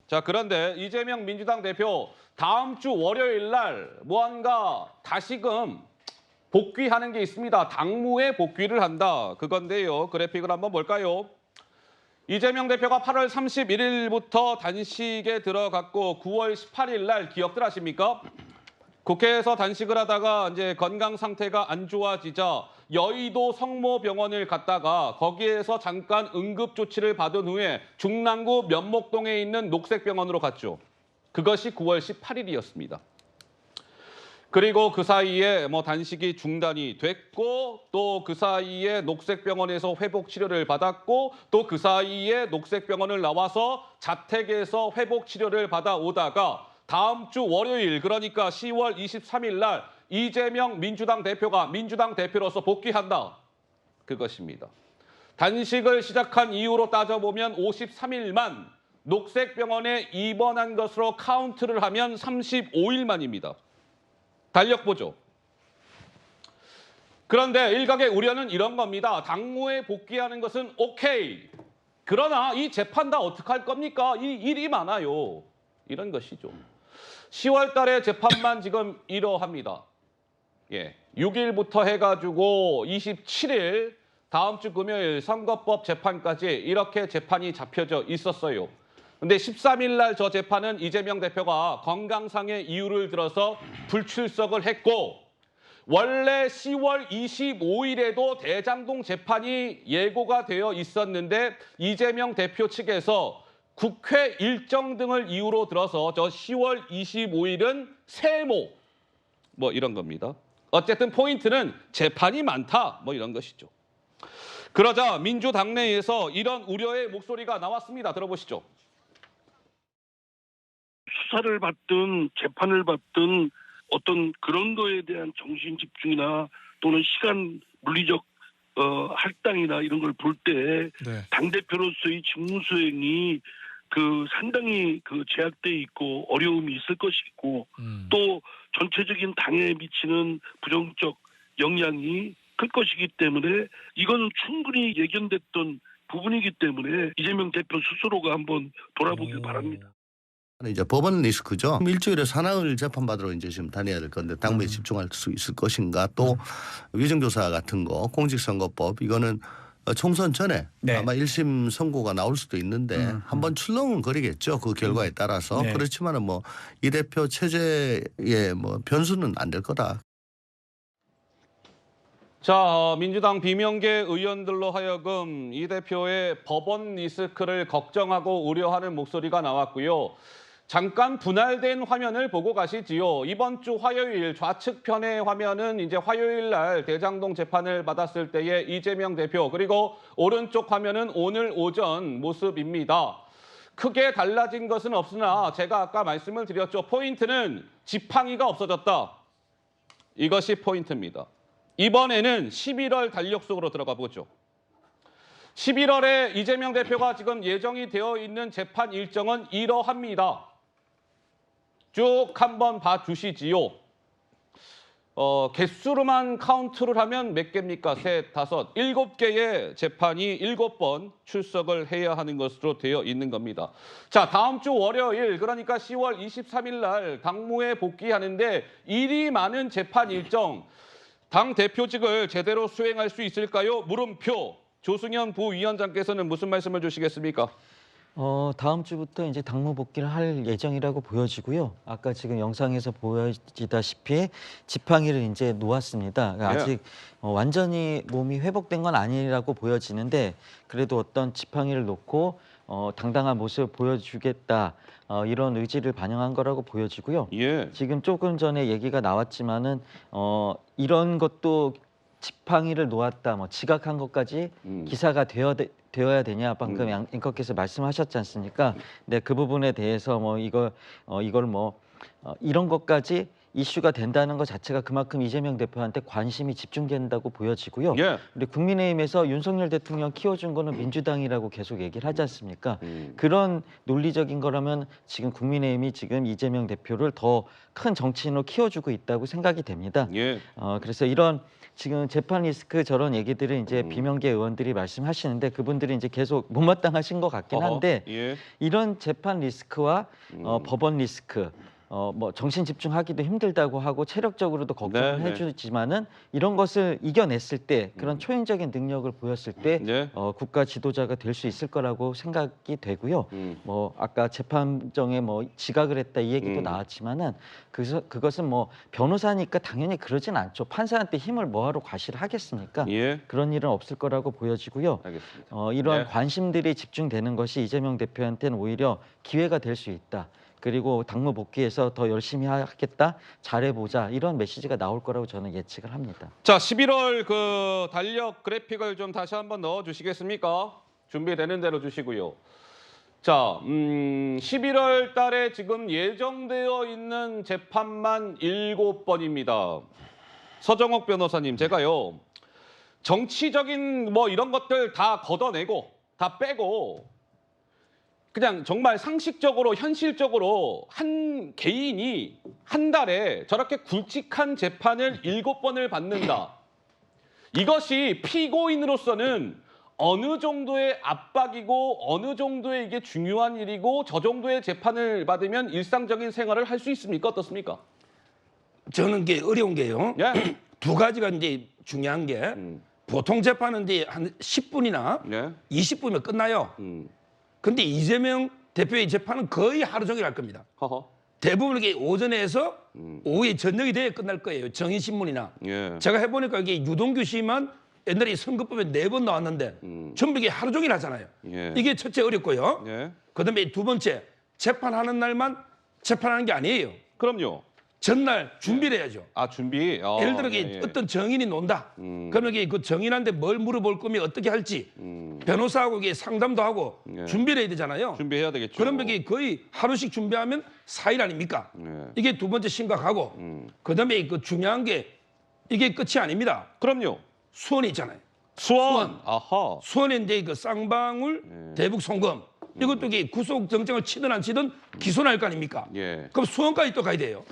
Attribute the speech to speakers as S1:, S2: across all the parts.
S1: 자, 그런데 이재명 민주당 대표 다음 주 월요일 날 무언가 다시금 복귀하는 게 있습니다. 당무에 복귀를 한다. 그건데요. 그래픽을 한번 볼까요? 이재명 대표가 8월 31일부터 단식에 들어갔고 9월 18일 날 기억들 하십니까? 국회에서 단식을 하다가 이제 건강 상태가 안 좋아지자 여의도 성모병원을 갔다가 거기에서 잠깐 응급 조치를 받은 후에 중랑구 면목동에 있는 녹색병원으로 갔죠. 그것이 9월 18일이었습니다. 그리고 그 사이에 단식이 중단이 됐고 또 그 사이에 녹색병원에서 회복 치료를 받았고 또 그 사이에 녹색병원을 나와서 자택에서 회복 치료를 받아오다가 다음 주 월요일 그러니까 10월 23일 날 이재명 민주당 대표가 민주당 대표로서 복귀한다. 그것입니다. 단식을 시작한 이후로 따져보면 53일만 녹색병원에 입원한 것으로 카운트를 하면 35일 만입니다. 달력 보죠. 그런데 일각의 우려는 이런 겁니다. 당무에 복귀하는 것은 오케이. 그러나 이 재판 다 어떡할 겁니까? 이 일이 많아요. 이런 것이죠. 10월 달에 재판만 지금 이러합니다. 6일부터 해가지고 27일 다음 주 금요일 선거법 재판까지 이렇게 재판이 잡혀져 있었어요. 근데 13일 날 저 재판은 이재명 대표가 건강상의 이유를 들어서 불출석을 했고 원래 10월 25일에도 대장동 재판이 예고가 되어 있었는데 이재명 대표 측에서 국회 일정 등을 이유로 들어서 저 10월 25일은 세모 이런 겁니다. 어쨌든 포인트는 재판이 많다 이런 것이죠. 그러자 민주당 내에서 이런 우려의 목소리가 나왔습니다. 들어보시죠.
S2: 수사를 받든 재판을 받든 어떤 그런 거에 대한 정신 집중이나 또는 시간 물리적 할당이나 이런 걸 볼 때 당대표로서의 직무 수행이 상당히 제약돼 있고 어려움이 있을 것이고 또 전체적인 당에 미치는 부정적 영향이 클 것이기 때문에 이건 충분히 예견됐던 부분이기 때문에 이재명 대표 스스로가 한번 돌아보길 바랍니다.
S3: 이제 법원 리스크죠. 일주일에 사나흘 재판받으러 이제 지금 다녀야 될 건데 당무에 집중할 수 있을 것인가 또 위정조사 같은 거 공직선거법 이거는 총선 전에 아마 1심 선고가 나올 수도 있는데 한번 출렁은 거리겠죠. 그 결과에 따라서. 그렇지만은 이 대표 체제의 변수는 안 될 거다.
S1: 자, 민주당 비명계 의원들로 하여금 이 대표의 법원 리스크를 걱정하고 우려하는 목소리가 나왔고요. 잠깐 분할된 화면을 보고 가시지요. 이번 주 화요일 좌측편의 화면은 이제 화요일 날 대장동 재판을 받았을 때의 이재명 대표 그리고 오른쪽 화면은 오늘 오전 모습입니다. 크게 달라진 것은 없으나 제가 아까 말씀을 드렸죠. 포인트는 지팡이가 없어졌다. 이것이 포인트입니다. 이번에는 11월 달력 속으로 들어가 보죠. 11월에 이재명 대표가 지금 예정이 되어 있는 재판 일정은 이러합니다. 쭉 한번 봐주시지요. 개수로만 카운트를 하면 몇 개입니까? 셋, 다섯, 7개의 재판이 7번 출석을 해야 하는 것으로 되어 있는 겁니다. 자, 다음 주 월요일 그러니까 10월 23일 날 당무에 복귀하는데 일이 많은 재판 일정 당 대표직을 제대로 수행할 수 있을까요? 물음표. 조승현 부위원장께서는 무슨 말씀을 주시겠습니까?
S4: 다음 주부터 이제 당무 복귀를 할 예정이라고 보여지고요. 아까 지금 영상에서 보여지다시피 지팡이를 이제 놓았습니다. 아직 완전히 몸이 회복된 건 아니라고 보여지는데 그래도 어떤 지팡이를 놓고 당당한 모습을 보여주겠다. 이런 의지를 반영한 거라고 보여지고요. 지금 조금 전에 얘기가 나왔지만은 이런 것도 지팡이를 놓았다, 지각한 것까지 기사가 되어야 되냐 방금 앵커께서 말씀하셨지 않습니까? 네, 그 부분에 대해서 이런 것까지 이슈가 된다는 것 자체가 그만큼 이재명 대표한테 관심이 집중된다고 보여지고요.
S1: 예.
S4: 우리 국민의힘에서 윤석열 대통령 키워준 거는 민주당이라고 계속 얘기를 하지 않습니까? 그런 논리적인 거라면 지금 국민의힘이 지금 이재명 대표를 더 큰 정치인으로 키워주고 있다고 생각이 됩니다.
S1: 예.
S4: 그래서 이런 지금 재판 리스크 저런 얘기들을 이제 비명계 의원들이 말씀하시는데 그분들이 이제 계속 못마땅하신 것 같긴 한데
S1: 예.
S4: 이런 재판 리스크와 법원 리스크 뭐 정신 집중하기도 힘들다고 하고 체력적으로도 걱정을
S1: 네, 네.
S4: 해주지만은 이런 것을 이겨냈을 때 그런 초인적인 능력을 보였을 때
S1: 네.
S4: 국가 지도자가 될 수 있을 거라고 생각이 되고요. 뭐 아까 재판정에 뭐 지각을 했다 이 얘기도 나왔지만은 그것은 뭐 변호사니까 당연히 그러진 않죠. 판사한테 힘을 뭐하러 과시를 하겠습니까?
S1: 예.
S4: 그런 일은 없을 거라고 보여지고요.
S1: 알겠습니다.
S4: 이러한
S1: 네.
S4: 관심들이 집중되는 것이 이재명 대표한테는 오히려 기회가 될 수 있다. 그리고 당무 복귀해서 더 열심히 하겠다, 잘해보자 이런 메시지가 나올 거라고 저는 예측을 합니다.
S1: 자, 11월 그 달력 그래픽을 좀 다시 한번 넣어 주시겠습니까? 준비되는 대로 주시고요. 자, 11월 달에 지금 예정되어 있는 재판만 7번입니다. 서정옥 변호사님, 제가요. 정치적인 뭐 이런 것들 다 걷어내고 다 빼고 그냥 정말 상식적으로 현실적으로 한 개인이 한 달에 저렇게 굵직한 재판을 7번을 받는다. 이것이 피고인으로서는 어느 정도의 압박이고 어느 정도의 이게 중요한 일이고 저 정도의 재판을 받으면 일상적인 생활을 할 수 있습니까? 어떻습니까?
S2: 저는 게 어려운 게요.
S1: 예.
S2: 두 가지가 이제 중요한 게 보통 재판은 이제 한 10분이나
S1: 예.
S2: 20분이면 끝나요. 근데 이재명 대표의 재판은 거의 하루 종일 할 겁니다.
S1: 허허.
S2: 대부분 이게 오전에 해서 오후에 저녁이 돼야 끝날 거예요. 정의신문이나.
S1: 예.
S2: 제가 해보니까 이게 유동규 씨만 옛날에 선거법에 4번 나왔는데 전부 이게 하루 종일 하잖아요.
S1: 예.
S2: 이게 첫째 어렵고요.
S1: 예.
S2: 그다음에 두 번째 재판하는 날만 재판하는 게 아니에요.
S1: 그럼요.
S2: 전날 준비를 해야죠.
S1: 아, 준비.
S2: 예를 들어
S1: 예, 예.
S2: 어떤 정인이 논다. 그러면 이게 그 정인한테 뭘 물어볼 거면 어떻게 할지 변호사하고 이게 상담도 하고
S1: 예.
S2: 준비를 해야 되잖아요.
S1: 준비해야 되겠죠.
S2: 그러면 이게 거의 하루씩 준비하면 4일 아닙니까?
S1: 예.
S2: 이게 두 번째 심각하고 그다음에 그 중요한 게 이게 끝이 아닙니다.
S1: 그럼요.
S2: 수원이 있잖아요.
S1: 수원. 아하.
S2: 수원에 이제 그 쌍방울 대북 송금 이것도 이게 구속영장을 치든 안 치든 기소할 거 아닙니까?
S1: 예.
S2: 그럼 수원까지 또 가야 돼요.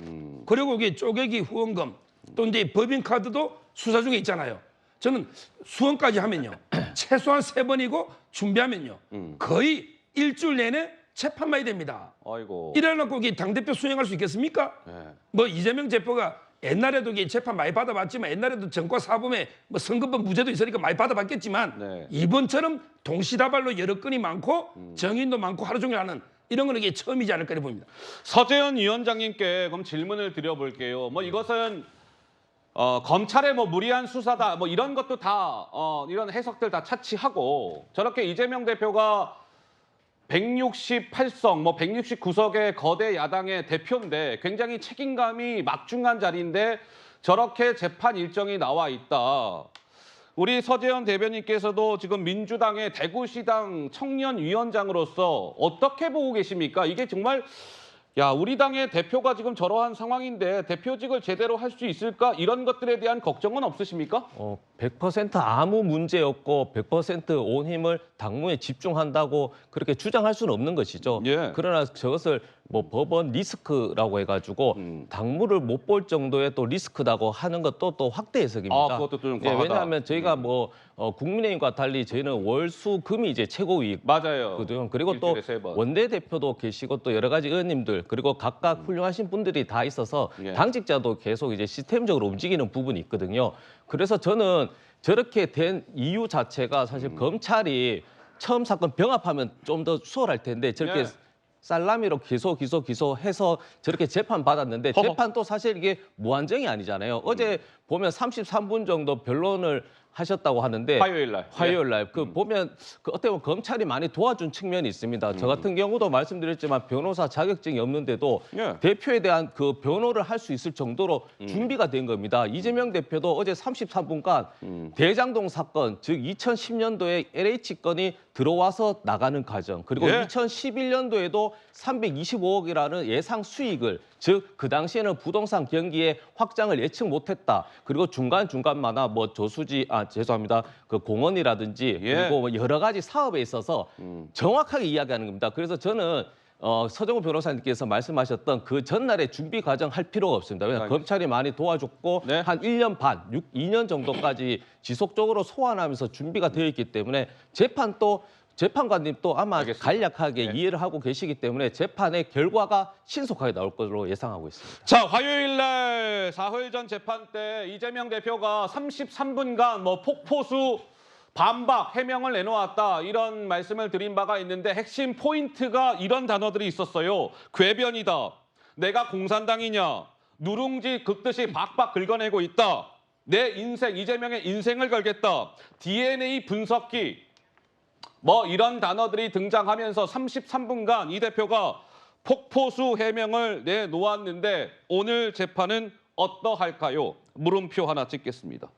S2: 그리고 이게 쪼개기 후원금 또 이제 법인카드도 수사 중에 있잖아요. 저는 수원까지 하면요. 최소한 3번이고 준비하면요. 거의 일주일 내내 재판만 해야 됩니다.
S1: 아이고.
S2: 이래놓고 이게 당대표 수행할 수 있겠습니까?
S1: 예.
S2: 뭐 이재명 대표가 옛날에도 이게 재판 많이 받아봤지만 옛날에도 정과 사범에 뭐 선거법 무죄도 있으니까 많이 받아봤겠지만
S1: 네.
S2: 이번처럼 동시다발로 여러 건이 많고 정인도 많고 하루 종일 하는 이런 거는 이게 처음이지 않을까 봅니다.
S1: 서재현 위원장님께 그럼 질문을 드려볼게요. 뭐 이것은 검찰의 뭐 무리한 수사다 뭐 이런 것도 다 이런 해석들 다 차치하고 저렇게 이재명 대표가 168석, 뭐 169석의 거대 야당의 대표인데 굉장히 책임감이 막중한 자리인데 저렇게 재판 일정이 나와 있다. 우리 서재현 대변인께서도 지금 민주당의 대구시당 청년위원장으로서 어떻게 보고 계십니까? 이게 정말 우리 당의 대표가 지금 저러한 상황인데 대표직을 제대로 할 수 있을까? 이런 것들에 대한 걱정은 없으십니까?
S5: 100% 아무 문제 없고 100% 온 힘을 당무에 집중한다고 그렇게 주장할 수는 없는 것이죠.
S1: 예.
S5: 그러나 저것을 뭐 법원 리스크라고 해가지고 당무를 못 볼 정도의 또 리스크다고 하는 것도 또 확대 해석입니다.
S1: 그것도 좀 과하다.
S5: 왜냐하면 저희가 뭐 국민의힘과 달리 저희는 월수금이 이제 최고위거든요.
S1: 맞아요.
S5: 그리고 또
S1: 일주일에 3번.
S5: 원내대표도 계시고 또 여러 가지 의원님들 그리고 각각 훌륭하신 분들이 다 있어서
S1: 예.
S5: 당직자도 계속 이제 시스템적으로 움직이는 부분이 있거든요. 그래서 저는 저렇게 된 이유 자체가 사실 검찰이 처음 사건 병합하면 좀 더 수월할 텐데 저렇게
S1: 예.
S5: 살라미로 기소해서 저렇게 재판 받았는데
S1: 허허.
S5: 재판도 사실 이게 무한정이 아니잖아요. 어제 보면 33분 정도 변론을 하셨다고 하는데
S1: 화요일 날.
S5: 화요일 날 보면 어떻게 보면 검찰이 많이 도와준 측면이 있습니다. 저 같은 경우도 말씀드렸지만 변호사 자격증이 없는데도
S1: 예.
S5: 대표에 대한 그 변호를 할 수 있을 정도로 준비가 된 겁니다. 이재명 대표도 어제 33분간 대장동 사건, 즉 2010년도에 LH 건이 들어와서 나가는 과정, 그리고
S1: 예.
S5: 2011년도에도 325억이라는 예상 수익을, 즉 그 당시에는 부동산 경기의 확장을 예측 못했다. 그리고 중간중간마다 뭐 죄송합니다. 그 공원이라든지
S1: 예.
S5: 그리고 뭐 여러 가지 사업에 있어서 정확하게 이야기하는 겁니다. 그래서 저는 서정우 변호사님께서 말씀하셨던 그 전날의 준비 과정 할 필요가 없습니다. 왜냐하면 검찰이 많이 도와줬고
S1: 네.
S5: 한 1년 반, 2년 정도까지 지속적으로 소환하면서 준비가 되어 있기 때문에 재판관님 또 아마
S1: 알겠습니다.
S5: 간략하게
S1: 네.
S5: 이해를 하고 계시기 때문에 재판의 결과가 신속하게 나올 것으로 예상하고 있습니다.
S1: 자, 화요일 날 사흘 전 재판 때 이재명 대표가 33분간 뭐 폭포수 반박 해명을 내놓았다 이런 말씀을 드린 바가 있는데 핵심 포인트가 이런 단어들이 있었어요. 궤변이다. 내가 공산당이냐. 누룽지 긁듯이 박박 긁어내고 있다. 내 인생, 이재명의 인생을 걸겠다. DNA 분석기. 뭐 이런 단어들이 등장하면서 33분간 이 대표가 폭포수 해명을 내놓았는데 오늘 재판은 어떠할까요? 물음표 하나 찍겠습니다.